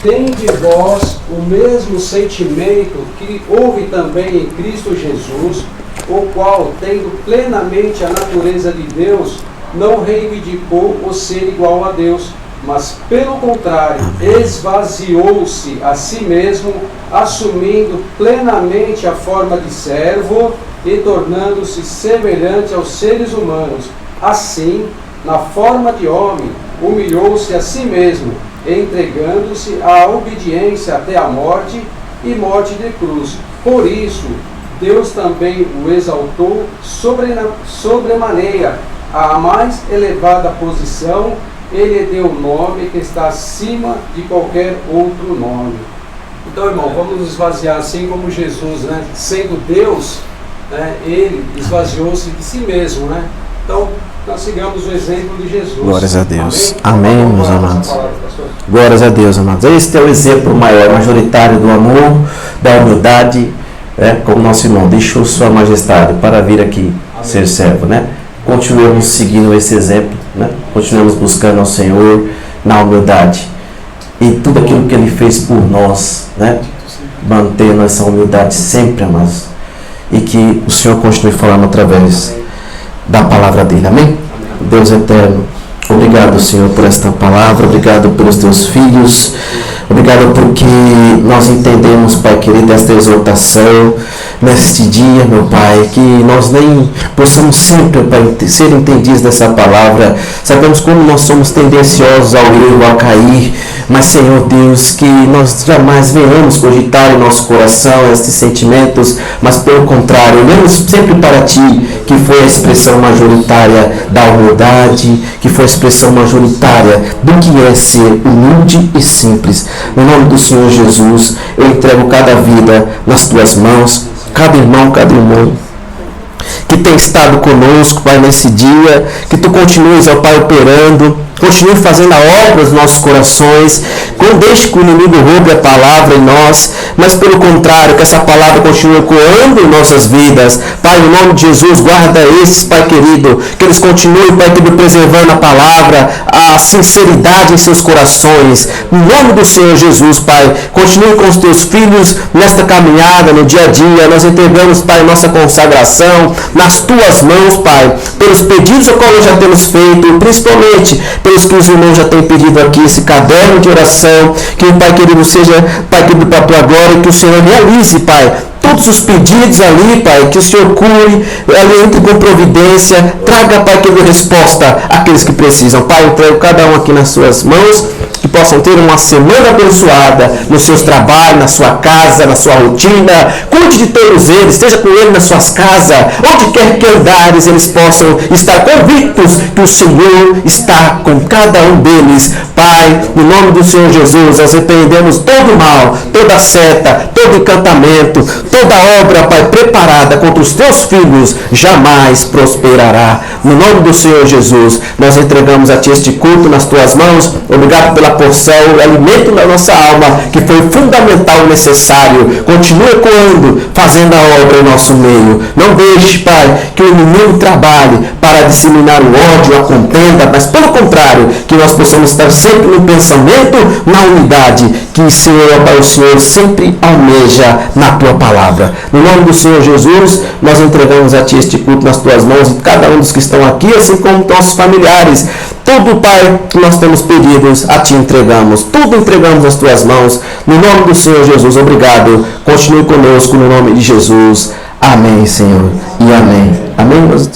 B: Tende vós o mesmo sentimento que houve também em Cristo Jesus, o qual, tendo plenamente a natureza de Deus, não reivindicou o ser igual a Deus, mas, pelo contrário, esvaziou-se a si mesmo, assumindo plenamente a forma de servo e tornando-se semelhante aos seres humanos. Assim, na forma de homem, humilhou-se a si mesmo, entregando-se à obediência até a morte e morte de cruz. Por isso, Deus também o exaltou sobremaneira à mais elevada posição. Ele deu o nome que está acima de qualquer outro nome. Então, irmão, vamos nos esvaziar assim como Jesus, né? Sendo Deus, né? Ele esvaziou-se de si mesmo, né? Então, nós sigamos o exemplo de Jesus.
A: Glórias a Deus. Amém, meus amados. Glórias a Deus, amados. Este é o exemplo maior, majoritário do amor, da humildade, como nosso irmão deixou sua majestade para vir aqui ser servo, né? Continuemos seguindo esse exemplo, né? Continuemos buscando ao Senhor na humildade e tudo aquilo que Ele fez por nós, né? Mantendo essa humildade sempre, amados, e que o Senhor continue falando através da palavra dele, amém? Deus eterno, obrigado, Senhor, por esta palavra, obrigado pelos teus filhos, obrigado porque nós entendemos, Pai querido, esta exortação neste dia, meu Pai, que nós nem possamos sempre, Pai, ser entendidos dessa palavra. Sabemos como nós somos tendenciosos ao erro, a cair, mas, Senhor Deus, que nós jamais venhamos cogitar em nosso coração estes sentimentos, mas pelo contrário, olhamos sempre para Ti, que foi a expressão majoritária da humildade, que foi a expressão majoritária do que é ser humilde e simples. No nome do Senhor Jesus, eu entrego cada vida nas Tuas mãos, cada irmão, cada irmã que tem estado conosco, Pai, nesse dia, que Tu continues, ó Pai, operando, Continue fazendo a obra nos nossos corações. Não deixe que o inimigo roube a palavra em nós, mas pelo contrário, que essa palavra continue ecoando em nossas vidas. Pai, em nome de Jesus, guarda esses, Pai querido, que eles continuem, Pai querido, preservando a palavra, a sinceridade em seus corações. Em nome do Senhor Jesus, Pai, continue com os teus filhos nesta caminhada, no dia a dia. Nós entregamos, Pai, nossa consagração nas tuas mãos, Pai, pelos pedidos ao qual nós já temos feito, principalmente pelos que os irmãos já têm pedido aqui, esse caderno de oração, que o Pai querido seja, Pai querido, para a tua glória, que o Senhor realize, Pai, todos os pedidos ali, Pai, que o Senhor cure, ali entre com providência, traga, Pai, querido, resposta àqueles que precisam. Pai, eu entrego cada um aqui nas suas mãos, que possam ter uma semana abençoada nos seus trabalhos, na sua casa, na sua rotina. Cuide de todos eles, esteja com eles nas suas casas, onde quer que andares, eles possam estar convictos que o Senhor está com cada um deles. Pai, no nome do Senhor Jesus, nós repreendemos todo o mal, toda seta, todo encantamento, toda obra, Pai, preparada contra os teus filhos, jamais prosperará. No nome do Senhor Jesus, nós entregamos a Ti este culto nas Tuas mãos. Obrigado pela porção, o alimento da nossa alma, que foi fundamental e necessário. Continue ecoando, fazendo a obra em nosso meio. Não deixe, Pai, que o inimigo trabalhe para disseminar o ódio, a contenda, mas pelo contrário, que nós possamos estar sempre no pensamento, na unidade, que, Senhor, Pai, o Senhor sempre almeja na Tua palavra. No nome do Senhor Jesus, nós entregamos a Ti este culto nas Tuas mãos, e cada um dos que estão aqui, assim como nossos familiares. Tudo, Pai, que nós temos pedidos, a Ti entregamos. Tudo entregamos nas Tuas mãos. No nome do Senhor Jesus, obrigado. Continue conosco no nome de Jesus. Amém, Senhor. E amém. Amém, meus